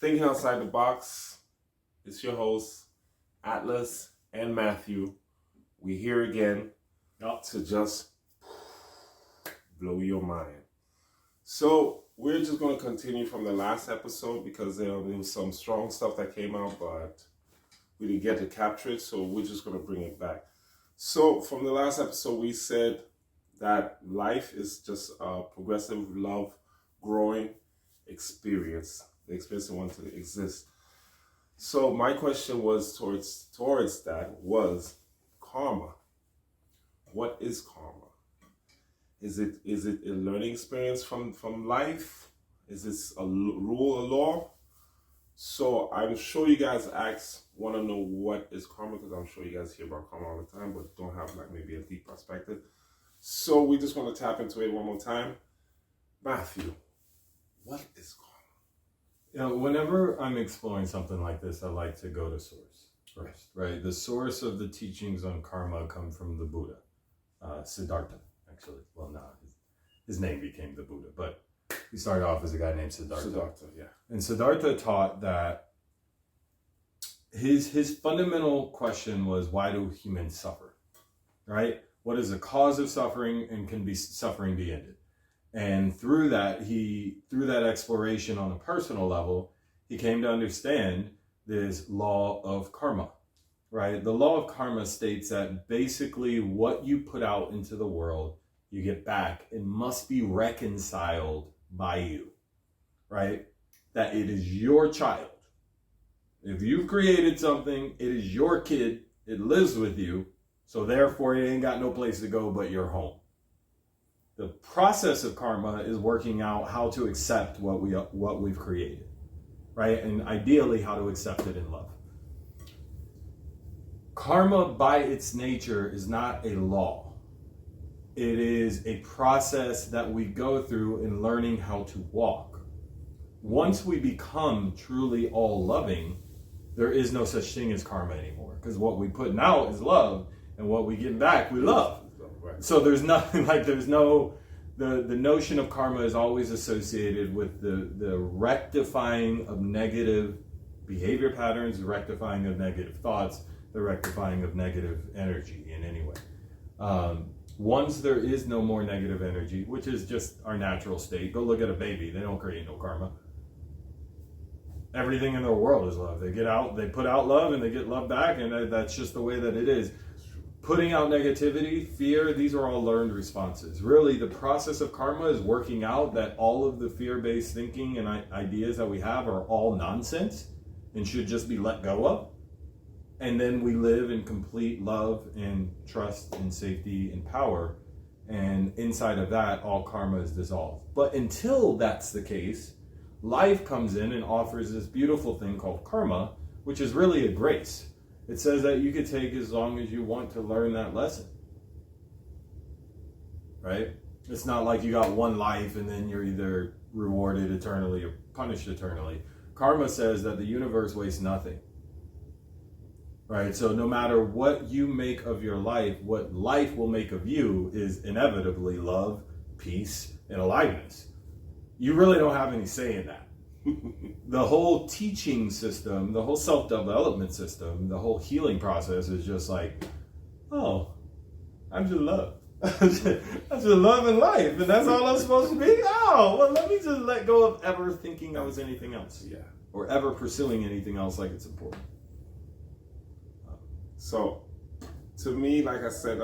Thinking Outside the Box. It's your hosts, Atlas and Matthew. We're here again to just blow your mind. So we're just going to continue from the last episode because there was some strong stuff that came out, but we didn't get to capture it, so we're just going to bring it back. So from the last episode, we said that life is just a progressive, love, growing experience. The experience we want to exist. So my question was towards that was karma. What is karma? Is it a learning experience from life? Is this a rule, a law? So I'm sure you guys want to know what is karma, because I'm sure you guys hear about karma all the time, but don't have like maybe a deep perspective. So we just want to tap into it one more time. Matthew, what is karma? You know, whenever I'm exploring something like this, I like to go to source first, right? The source of the teachings on karma come from the Buddha, Siddhartha, actually. Well, no, his name became the Buddha, but he started off as a guy named Siddhartha. Siddhartha, yeah. And Siddhartha taught that his fundamental question was, why do humans suffer, right? What is the cause of suffering, and can suffering be ended? And through that exploration on a personal level, he came to understand this law of karma, right? The law of karma states that basically what you put out into the world, you get back. It must be reconciled by you, right? That it is your child. If you've created something, it is your kid. It lives with you. So therefore, it ain't got no place to go but your home. The process of karma is working out how to accept what we've created, right? And ideally, how to accept it in love. Karma, by its nature, is not a law. It is a process that we go through in learning how to walk. Once we become truly all-loving, there is no such thing as karma anymore, because what we put out is love, and what we get back, we love. Right. So there's nothing like, the notion of karma is always associated with the rectifying of negative behavior patterns, the rectifying of negative thoughts, the rectifying of negative energy in any way. Once there is no more negative energy, which is just our natural state, go look at a baby, they don't create no karma. Everything in their world is love. They put out love and they get love back, and that's just the way that it is. Putting out negativity, fear, these are all learned responses. Really, the process of karma is working out that all of the fear-based thinking and ideas that we have are all nonsense and should just be let go of. And then we live in complete love and trust and safety and power. And inside of that, all karma is dissolved. But until that's the case, life comes in and offers this beautiful thing called karma, which is really a grace. It says that you could take as long as you want to learn that lesson, right? It's not like you got one life and then you're either rewarded eternally or punished eternally. Karma says that the universe wastes nothing, right? So no matter what you make of your life, what life will make of you is inevitably love, peace, and aliveness. You really don't have any say in that. The whole teaching system, the whole self-development system, the whole healing process is just like, oh, I'm just love. I'm just love and life, and that's all I'm supposed to be? Oh, well, let me just let go of ever thinking I was anything else. Yeah. Or ever pursuing anything else like it's important. So, to me, like I said,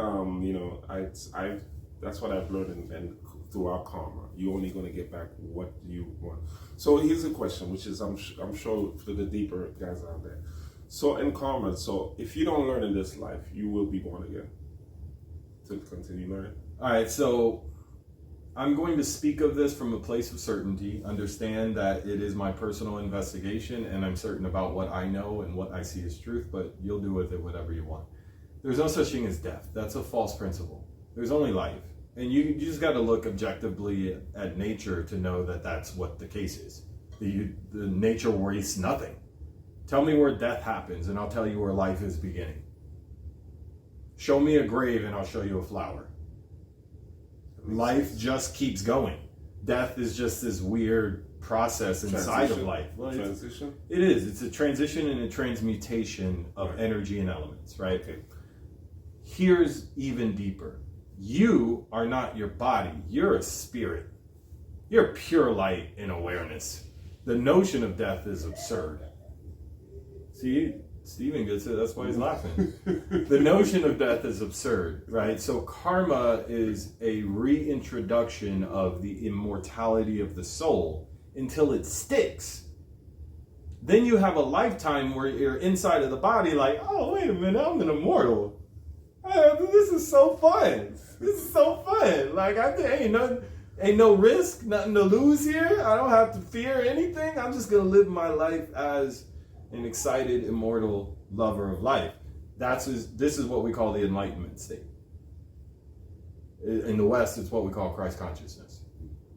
that's what I've learned and throughout karma. You're only going to get back what you want. So here's a question, which is I'm sure for the deeper guys out there. So in karma, so if you don't learn in this life, you will be born again to continue learning. All right, so I'm going to speak of this from a place of certainty. Understand that it is my personal investigation, and I'm certain about what I know and what I see as truth, but you'll do with it whatever you want. There's no such thing as death. That's a false principle. There's only life. And you just got to look objectively at nature to know that that's what the case is. The nature wastes nothing. Tell me where death happens, and I'll tell you where life is beginning. Show me a grave, and I'll show you a flower. Life just keeps going. death is just this weird process inside of life. Well, transition? It is. It's a transition and a transmutation of energy and elements, right? Okay. Here's even deeper. You are not your body. You're a spirit. You're pure light in awareness. The notion of death is absurd. See, Stephen gets it. That's why he's laughing. The notion of death is absurd, right? So karma is a reintroduction of the immortality of the soul until it sticks. Then you have a lifetime where you're inside of the body like, oh, wait a minute, I'm an immortal. This is so fun. This is so fun. Like, ain't no risk, nothing to lose here. I don't have to fear anything. I'm just going to live my life as an excited, immortal lover of life. This is what we call the enlightenment state. In the West, it's what we call Christ consciousness.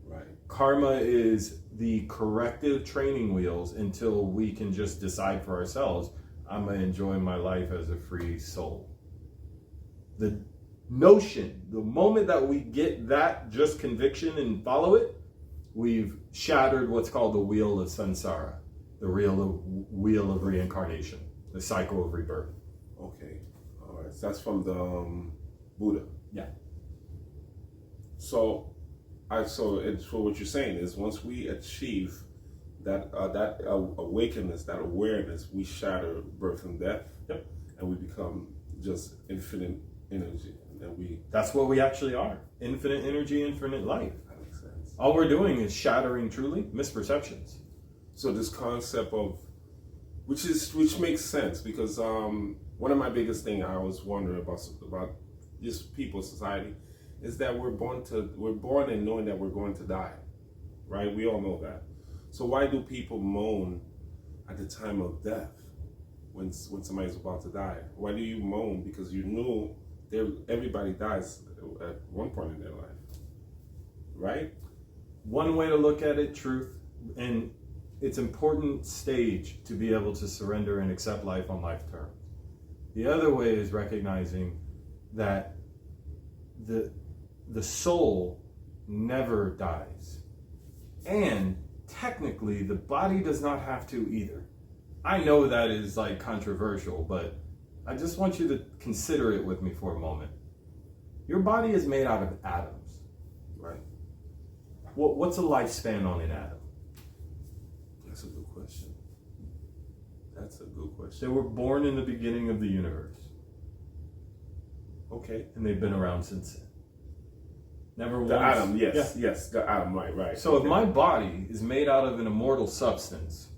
Right. Karma is the corrective training wheels until we can just decide for ourselves, I'm going to enjoy my life as a free soul. The notion, the moment that we get that just conviction and follow it, we've shattered what's called the wheel of samsara, the wheel of reincarnation, the cycle of rebirth. Okay. All right. So that's from the Buddha. Yeah. So what you're saying is once we achieve that awakeness, that awareness, we shatter birth and death. Yep. And we become just infinite energy. And that's what we actually are. Infinite energy, infinite life. That makes sense. All we're doing is shattering truly misperceptions. So this concept of which makes sense because one of my biggest thing I was wondering about just people, society, is that we're born and knowing that we're going to die, right? We all know that. So why do people moan at the time of death when somebody's about to die? Why do you moan? Because you know everybody dies at one point in their life, right? One way to look at it, truth, and it's important stage to be able to surrender and accept life on life terms. The other way is recognizing that the soul never dies. And technically, the body does not have to either. I know that is like controversial, but I just want you to consider it with me for a moment. Your body is made out of atoms, right? What's a lifespan on an atom? That's a good question. They were born in the beginning of the universe. Okay. And they've been around since then. Never once. The atom, yes. Yeah. Yes, the atom, right. So if my body is made out of an immortal substance,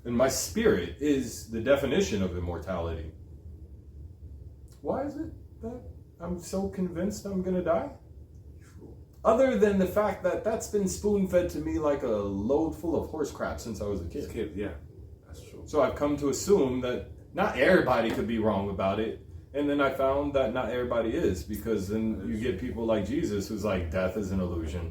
and my spirit is the definition of immortality, why is it that I'm so convinced I'm going to die? Other than the fact that that's been spoon-fed to me like a load full of horse crap since I was a kid. Yeah, that's true. So I've come to assume that not everybody could be wrong about it. And then I found that not everybody is, because then you get people like Jesus who's like, death is an illusion.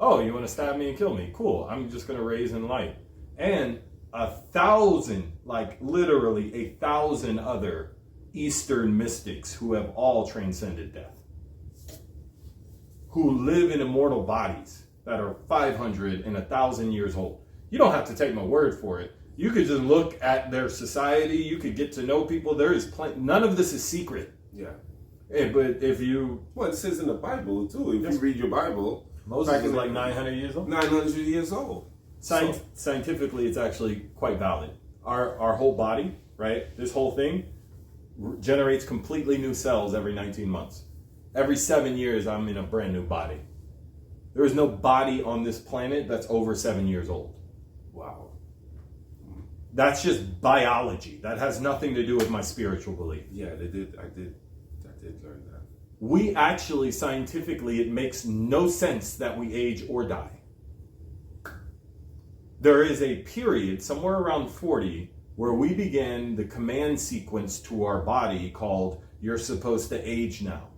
Oh, you want to stab me and kill me? Cool. I'm just going to raise in light. And 1,000, like literally 1,000 other Eastern mystics who have all transcended death, who live in immortal bodies that are 500 and 1,000 years old. You don't have to take my word for it. You could just look at their society. You could get to know people. There is none of this is secret. Yeah. But if you... Well, it says in the Bible, too. If you read your Bible... Moses is like 900 years old? 900 years old. Scientifically, it's actually quite valid. Our whole body, right? This whole thing generates completely new cells every 19 months. Every 7 years, I'm in a brand new body. There is no body on this planet that's over 7 years old. Wow. That's just biology. That has nothing to do with my spiritual belief. Yeah, I did learn that. We actually, scientifically, it makes no sense that we age or die. There is a period, somewhere around 40, where we began the command sequence to our body called, you're supposed to age now.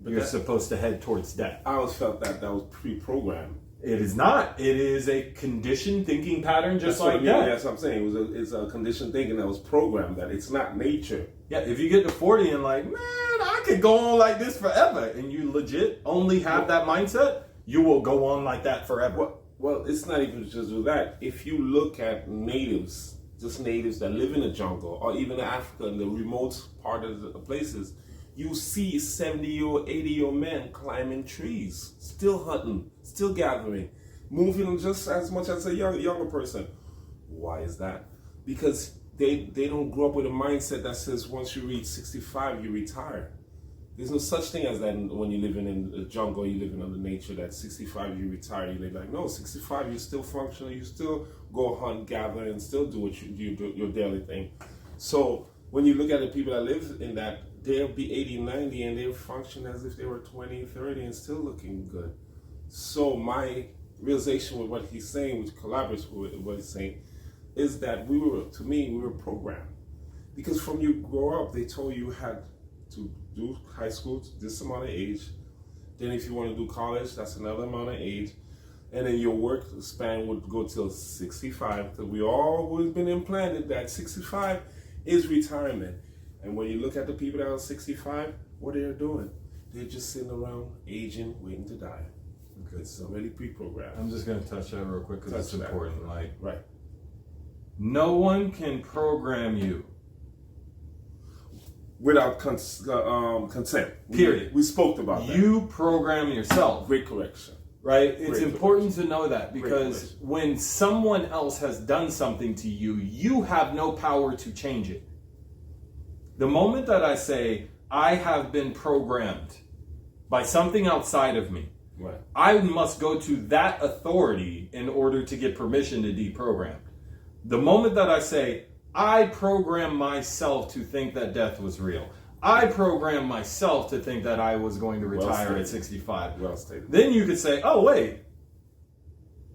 You're supposed to head towards death. I always felt that was pre-programmed. It is not. It is a conditioned thinking pattern, just like that. That's what I'm saying. It's a conditioned thinking that was programmed. That it's not nature. Yeah. If you get to 40 and like, man, I could go on like this forever, and you legit only have that mindset, you will go on like that forever. Well, it's not even just do that. If you look at natives, just natives that live in the jungle, or even Africa, in the remote part of the places, you see 70-year-old, 80-year-old men climbing trees, still hunting, still gathering, moving just as much as a younger person. Why is that? Because they don't grow up with a mindset that says once you reach 65, you retire. There's no such thing as that when you're living in the jungle, you're living under nature, that 65 you retire. You live like, no, 65 you're still functional, you still go hunt, gather, and still do what you do, your daily thing. So when you look at the people that live in that, they'll be 80, 90, and they'll function as if they were 20, 30, and still looking good. So my realization with what he's saying, which collaborates with what he's saying, is that we were programmed. Because from you grow up, they told you had to do high school to this amount of age. Then if you want to do college, that's another amount of age. And then your work span would go till 65. Because we always been implanted that 65 is retirement. And when you look at the people that are 65, what they're doing, they're just sitting around aging, waiting to die. Okay. It's already pre-programmed. I'm just going to touch that real quick because it's important. Right. No one can program you. Without consent. Period. We spoke about that. You program yourself. Great correction. Right? It's important to know that, because when someone else has done something to you, you have no power to change it. The moment that I say, I have been programmed by something outside of me, right, I must go to that authority in order to get permission to deprogram. The moment that I say, I program myself to think that death was real, I program myself to think that I was going to retire at 65. Well stated. Then you could say, oh, wait,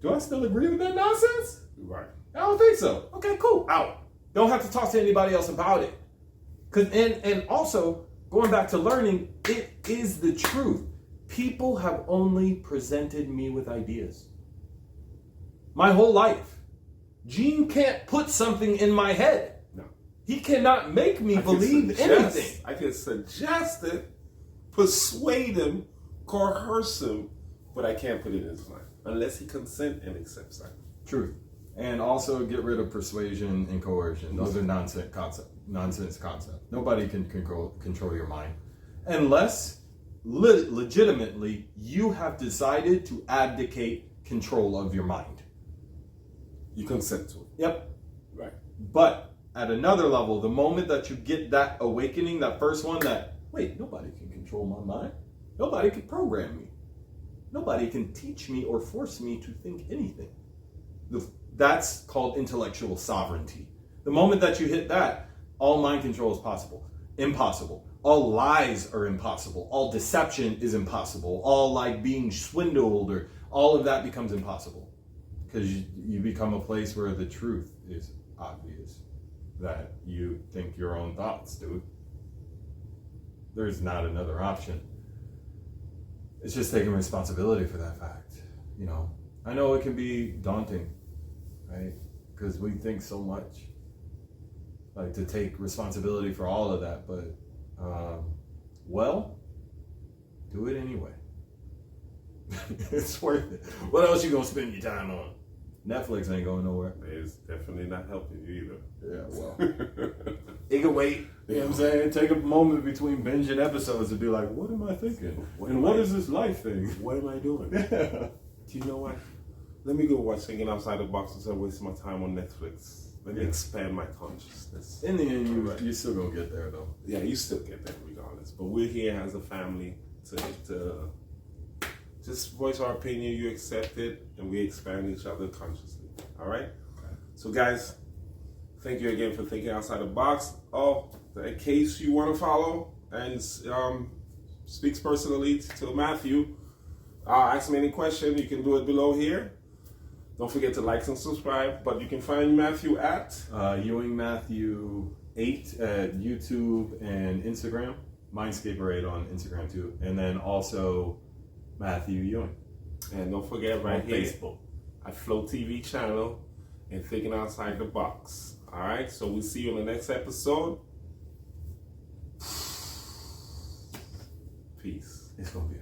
do I still agree with that nonsense? Right. I don't think so. Okay, cool. Out. Don't have to talk to anybody else about it. And also, going back to learning, it is the truth. People have only presented me with ideas. My whole life. Gene can't put something in my head. No. He cannot make me believe anything. I can suggest it, persuade him, coerce him, but I can't put it in his mind unless he consents and accepts that. Truth. And also get rid of persuasion and coercion. Those are nonsense concepts. Nobody can control your mind unless legitimately you have decided to abdicate control of your mind. You consent to it. Yep. Right. But at another level, the moment that you get that awakening, that first one, that, wait, nobody can control my mind. Nobody can program me. Nobody can teach me or force me to think anything. That's called intellectual sovereignty. The moment that you hit that, all mind control is possible. Impossible. All lies are impossible. All deception is impossible. All like being swindled, or all of that becomes impossible. Because you become a place where the truth is obvious. That you think your own thoughts, dude. There's not another option. It's just taking responsibility for that fact. You know, I know it can be daunting, right? Because we think so much. Like, to take responsibility for all of that, but, well, do it anyway. It's worth it. What else you gonna spend your time on? Netflix ain't going nowhere. It's definitely not helping you either. Yeah, well. It can wait. You know what I'm saying? Take a moment between binging episodes to be like, what am I thinking? What is this life thing? What am I doing? Yeah. Do you know what? Let me go watch Thinking Outside the Box instead of wasting my time on Netflix. Let me expand my consciousness. In the end, you still gonna get there, though. Yeah, you still get there regardless. But we're here as a family to just voice our opinion. You accept it, and we expand each other consciously. All right? Okay. So, guys, thank you again for thinking outside the box. Oh, in case you want to follow and speaks personally to Matthew, ask me any question. You can do it below here. Don't forget to like and subscribe. But you can find Matthew at Ewing Matthew 8 at YouTube and Instagram. Mindscaper 8 on Instagram too, and then also Matthew Ewing. And don't forget right on here, Facebook, at Flow TV channel and Thinking Outside the Box. All right, so we'll see you in the next episode. Peace. It's gonna be